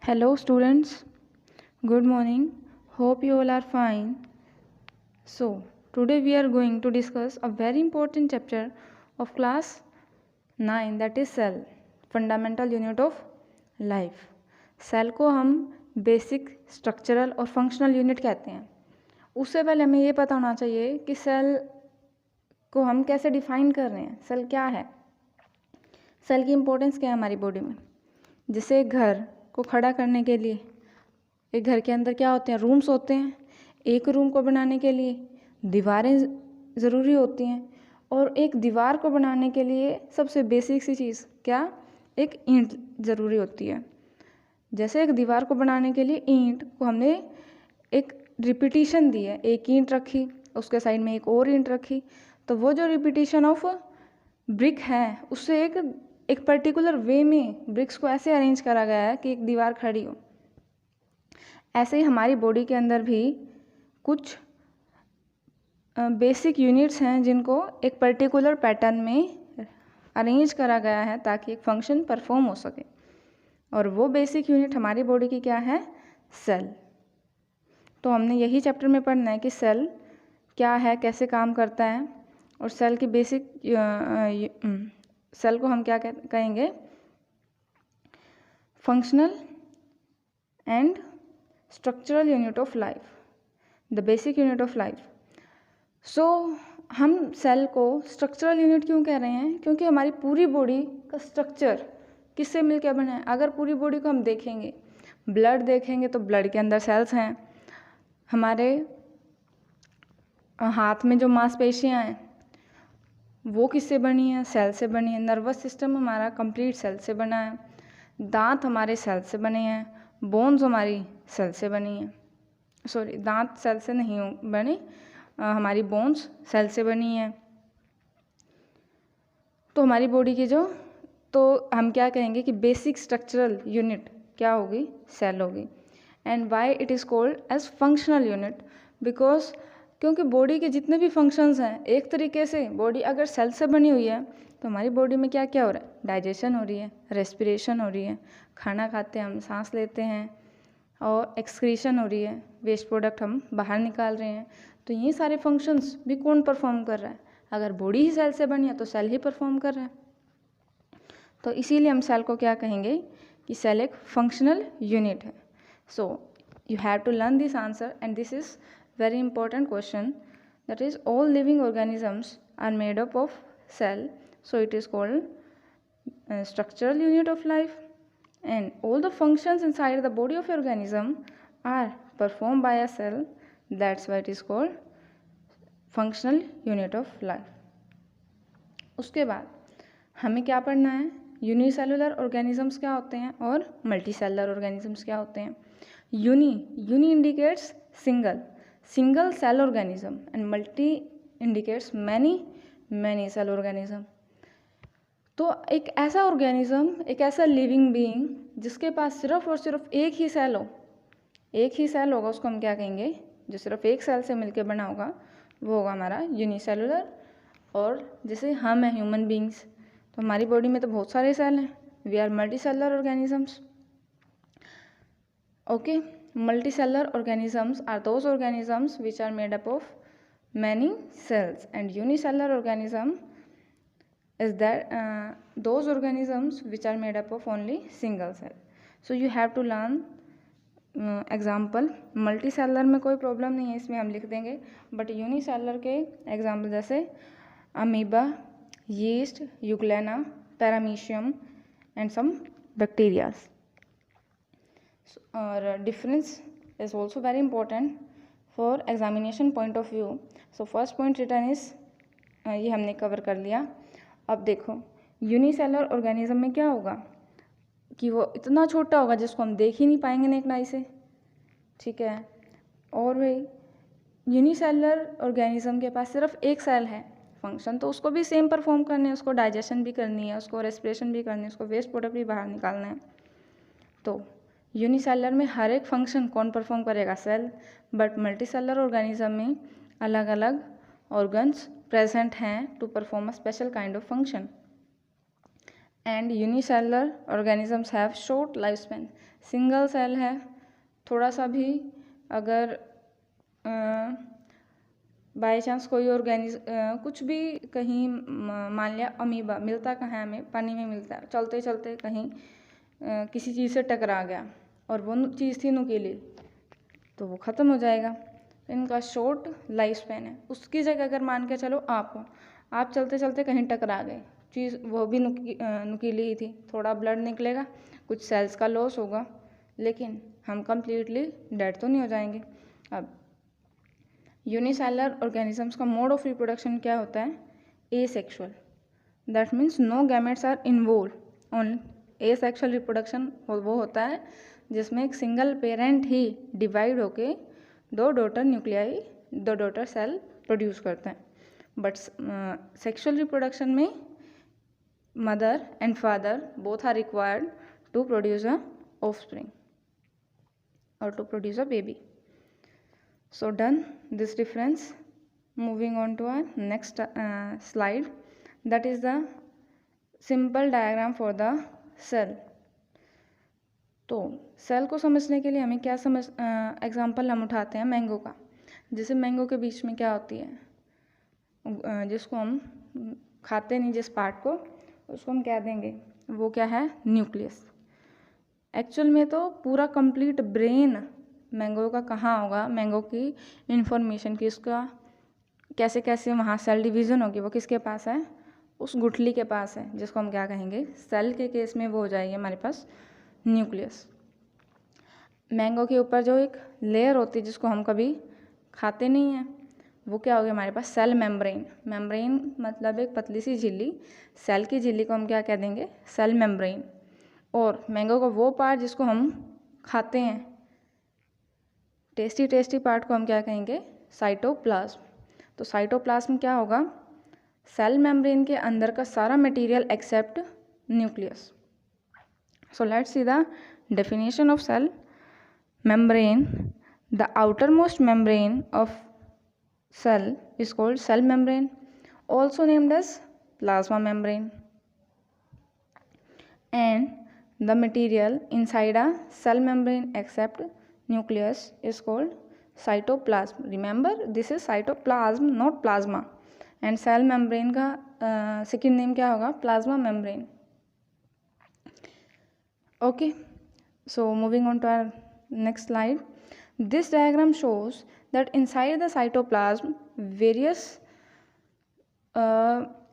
Hello students, good morning. Hope you all are fine. So, today we are going to discuss a very important chapter of class 9, that is cell, fundamental unit of life. Cell को हम basic structural और functional unit कहते हैं. उससे पहले हमें ये पता होना चाहिए कि सेल को हम कैसे डिफाइन कर रहे हैं. सेल क्या है, सेल की इम्पोर्टेंस क्या है हमारी बॉडी में. जैसे एक घर को खड़ा करने के लिए एक घर के अंदर क्या होते हैं, रूम्स होते हैं. एक रूम को बनाने के लिए दीवारें ज़रूरी होती हैं, और एक दीवार को बनाने के लिए सबसे बेसिक सी चीज़ क्या, एक ईंट ज़रूरी होती है. जैसे एक दीवार को बनाने के लिए ईंट को हमने एक रिपीटिशन दी है, एक ईंट रखी, उसके साइड में एक और ईंट रखी, तो वो जो रिपीटिशन ऑफ ब्रिक है उससे एक पर्टिकुलर वे में ब्रिक्स को ऐसे अरेंज करा गया है कि एक दीवार खड़ी हो. ऐसे ही हमारी बॉडी के अंदर भी कुछ बेसिक यूनिट्स हैं जिनको एक पर्टिकुलर पैटर्न में अरेंज करा गया है ताकि एक फंक्शन परफॉर्म हो सके. और वो बेसिक यूनिट हमारी बॉडी की क्या है, सेल. तो हमने यही चैप्टर में पढ़ना है कि सेल क्या है, कैसे काम करता है, और सेल की बेसिक सेल को हम क्या कहेंगे, functional and structural unit of life, the basic unit of life. So हम सेल को स्ट्रक्चरल यूनिट क्यों कह रहे हैं, क्योंकि हमारी पूरी बॉडी का स्ट्रक्चर किससे मिलकर बना है. अगर पूरी बॉडी को हम देखेंगे, ब्लड देखेंगे तो ब्लड के अंदर सेल्स हैं. हमारे हाथ में जो मांसपेशियां हैं वो किससे बनी है, सेल से बनी है. नर्वस सिस्टम हमारा कंप्लीट सेल से बना है. दांत हमारे सेल से बने हैं. बोन्स हमारी सेल से बनी है. सॉरी, दांत सेल से नहीं बने, हमारी बोन्स सेल से बनी है. तो हमारी बॉडी की तो हम क्या कहेंगे कि बेसिक स्ट्रक्चरल यूनिट क्या होगी, सेल होगी. And why it is called as functional unit, because क्योंकि बॉडी के जितने भी फंक्शंस हैं, एक तरीके से बॉडी अगर सेल से बनी हुई है तो हमारी बॉडी में क्या क्या हो रहा है, डाइजेशन हो रही है, रेस्पिरेशन हो रही है, खाना खाते हैं हम, सांस लेते हैं, और एक्सक्रीशन हो रही है, वेस्ट प्रोडक्ट हम बाहर निकाल रहे हैं. तो ये सारे फंक्शंस भी कौन परफॉर्म कर रहा है, अगर बॉडी ही सेल से बनी है तो सेल ही परफॉर्म कर रहा है. तो इसीलिए हम सेल को क्या कहेंगे कि सेल एक फंक्शनल यूनिट है. सो you have to learn this answer, and this is very important question, that is all living organisms are made up of cell, so it is called structural unit of life, and all the functions inside the body of organism are performed by a cell, that's why it is called functional unit of life. उसके बाद हमें क्या पढ़ना है, unicellular organisms क्या होते हैं और मल्टीसेलुलर ऑर्गेनिजम्स क्या होते हैं. Uni indicates single cell organism, and multi indicates many cell organism. तो एक ऐसा ऑर्गेनिज्म, एक ऐसा लिविंग बीइंग जिसके पास सिर्फ और सिर्फ एक ही सेल होगा, उसको हम क्या कहेंगे, जो सिर्फ एक सेल से मिलकर बना होगा वो होगा हमारा यूनिसेलुलर. और जैसे हम हैं ह्यूमन बीइंग्स, तो हमारी बॉडी में तो बहुत सारे सेल हैं, we are multi cellular organisms. Okay, multicellular organisms are those organisms which are made up of many cells, and unicellular organism is that those organisms which are made up of only single cell. So you have to learn example. Multicellular में कोई problem नहीं है, इसमें हम लिख देंगे, but unicellular के example जैसे amoeba, yeast, euglena, paramecium and some bacterias. और difference is also very important for examination point of view. So first point written is, ये हमने कवर कर लिया. अब देखो यूनिसेलुलर ऑर्गेनिज्म में क्या होगा कि वो इतना छोटा होगा जिसको हम देख ही नहीं पाएंगे नेक आई से, ठीक है. और भाई यूनिसेलुलर ऑर्गेनिज्म के पास सिर्फ एक सेल है, फंक्शन तो उसको भी सेम परफॉर्म करने हैं, उसको डाइजेशन भी करनी है, उसको रेस्पिरेशन भी करनी है, उसको वेस्ट प्रोडक्ट भी बाहर निकालना है. तो यूनिसेलुलर में हर एक फंक्शन कौन परफॉर्म करेगा, सेल. बट मल्टीसेलुलर ऑर्गेनिज्म में अलग अलग ऑर्गन्स प्रेजेंट हैं to perform a special kind of function. And unicellular organisms have short life span. Single cell है, थोड़ा सा भी अगर बाई चांस कोई कुछ भी कहीं मान लिया अमीबा मिलता कहाँ है हमें, पानी में मिलता है, चलते चलते कहीं किसी चीज़ से टकरा गया और वो चीज़ थी नुकीली, तो वो ख़त्म हो जाएगा। इनका शॉर्ट लाइफ स्पैन है। उसकी जगह अगर मान के चलो आप चलते चलते कहीं टकरा गए, चीज़ वो भी नुकीली ही थी, थोड़ा ब्लड निकलेगा, कुछ सेल्स का लॉस होगा, लेकिन हम कम्प्लीटली डेड तो नहीं हो जाएंगे। अब यूनिसेलुलर ऑर्गेनिजम्स का मोड ऑफ रिप्रोडक्शन क्या होता है? Asexual. That means no gametes are involve on asexual reproduction. वो होता है जिसमें एक सिंगल पेरेंट ही डिवाइड होके दो डॉटर सेल प्रोड्यूस करते हैं। बट सेक्सुअल रिप्रोडक्शन में mother and father both are required to produce a offspring or to produce a baby. So done this difference. Moving on to our next slide, that is the simple diagram for the cell. तो cell को समझने के लिए हमें क्या example हम उठाते हैं मैंगो का। जैसे मैंगो के बीच में क्या होती है, जिसको हम खाते नहीं, जिस पार्ट को, उसको हम क्या देंगे, वो क्या है? न्यूक्लियस। एक्चुअल में तो पूरा कंप्लीट ब्रेन मैंगो का कहाँ होगा, मैंगो की इंफॉर्मेशन की, उसका कैसे कैसे वहाँ सेल डिवीज़न होगी, वो किसके पास है? उस गुठली के पास है, जिसको हम क्या कहेंगे? सेल के केस में वो हो जाएगी हमारे पास न्यूक्लियस। मैंगो के ऊपर जो एक लेयर होती है जिसको हम कभी खाते नहीं हैं, वो क्या होगी हमारे पास? Cell membrane. मेम्ब्रेन मतलब एक पतली सी झिल्ली, सेल की झिल्ली को हम क्या कह देंगे? Cell membrane. और मैंगो का वो पार्ट जिसको हम खाते हैं, टेस्टी पार्ट को हम क्या कहेंगे? साइटोप्लाज्म। तो साइटोप्लाज्म क्या होगा? सेल मेम्ब्रेन के अंदर का सारा material except nucleus. So let's see the definition of cell membrane. The outermost membrane of cell is called cell membrane, also named as plasma membrane, and the material inside a cell membrane except nucleus is called cytoplasm. Remember, this is cytoplasm, not plasma, and cell membrane का second name क्या होगा? plasma membrane. Okay, so moving on to our next slide. This diagram shows that inside the cytoplasm various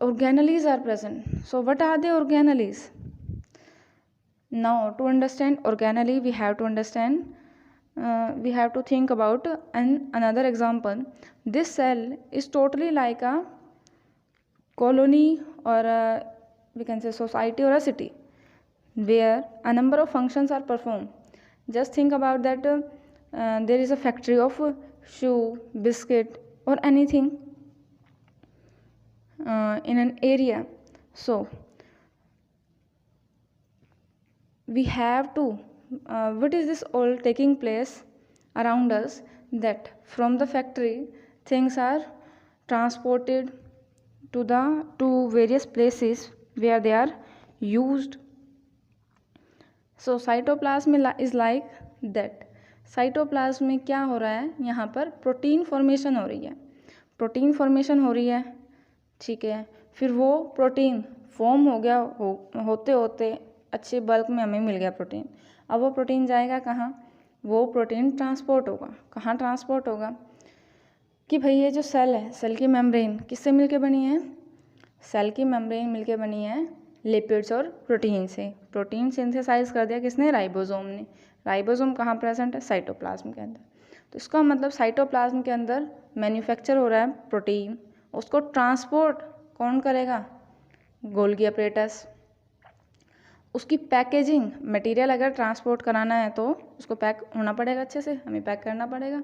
organelles are present. So what are the organelles? Now to understand organelle we have to think about another example. This cell is totally like a colony or we can say society or a city where a number of functions are performed. Just think about that there is a factory of shoe, biscuit or anything in an area. So we have to what is this all taking place around us, that from the factory things are transported to various places where they are used. So cytoplasm is like that. Cytoplasm में क्या हो रहा है? यहाँ पर protein formation हो रही है, ठीक है। फिर वो प्रोटीन फॉर्म हो गया, होते होते अच्छे बल्क में हमें मिल गया प्रोटीन। अब वो प्रोटीन जाएगा कहाँ? वो प्रोटीन ट्रांसपोर्ट होगा। कहाँ ट्रांसपोर्ट होगा? कि भाई ये जो सेल है, सेल की मेम्ब्रेन किससे मिलके बनी है? सेल की मेम्ब्रेन मिलके बनी है लिपिड्स और प्रोटीन से। प्रोटीन सिंथेसाइज कर दिया किसने? राइबोसोम ने। राइबोसोम कहाँ प्रेजेंट है? साइटोप्लाज्म के अंदर। तो इसका मतलब साइटोप्लाज्म के अंदर मैन्युफैक्चर हो रहा है प्रोटीन, उसको ट्रांसपोर्ट कौन करेगा? Golgi apparatus. उसकी पैकेजिंग, मटेरियल अगर ट्रांसपोर्ट कराना है तो उसको पैक होना पड़ेगा, अच्छे से हमें पैक करना पड़ेगा।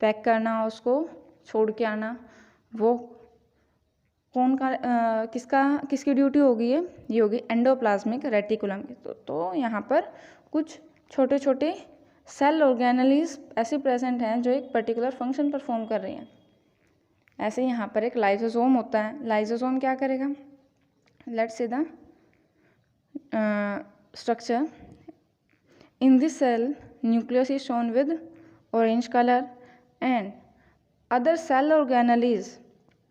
पैक करना, उसको छोड़ के आना, वो कौन का किसकी ड्यूटी होगी? ये होगी एंडोप्लाज्मिक रेटिकुलम की। तो यहाँ पर कुछ छोटे छोटे सेल ऑर्गेनेल्स ऐसे प्रेजेंट हैं जो एक पर्टिकुलर फंक्शन परफॉर्म कर रही हैं। ऐसे यहाँ पर एक लाइसोसोम होता है। लाइसोसोम क्या करेगा? Let's see the structure. In this cell, nucleus is shown with orange color and other cell organelles,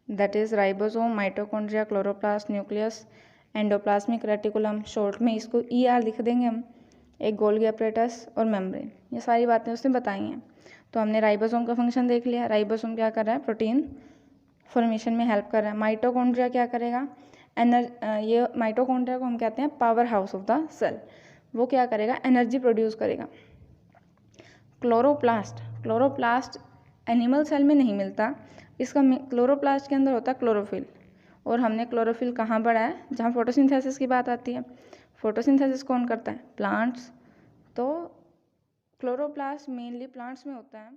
that is ribosome, mitochondria, chloroplast, nucleus, endoplasmic reticulum, short में इसको ER लिख देंगे हम, एक गोल्गी apparatus और मेम्ब्रेन, ये सारी बातें उसने बताई हैं। तो हमने राइबोसोम का फंक्शन देख लिया। राइबोसोम क्या कर रहा है, प्रोटीन फॉर्मेशन में हेल्प कर रहा है। माइटोकॉन्ड्रिया क्या करेगा, ये माइटोकॉन्ड्रिया को हम कहते हैं power house of the cell, वो क्या करेगा, एनर्जी प्रोड्यूस करेगा। क्लोरोप्लास्ट एनिमल सेल में नहीं मिलता, इसका क्लोरोप्लास्ट के अंदर होता है क्लोरोफिल, और हमने क्लोरोफिल कहाँ पढ़ा है, जहाँ फोटोसिंथेसिस की बात आती है। फोटोसिंथेसिस कौन करता है, प्लांट्स। तो क्लोरोप्लास्ट मेनली प्लांट्स में होता है।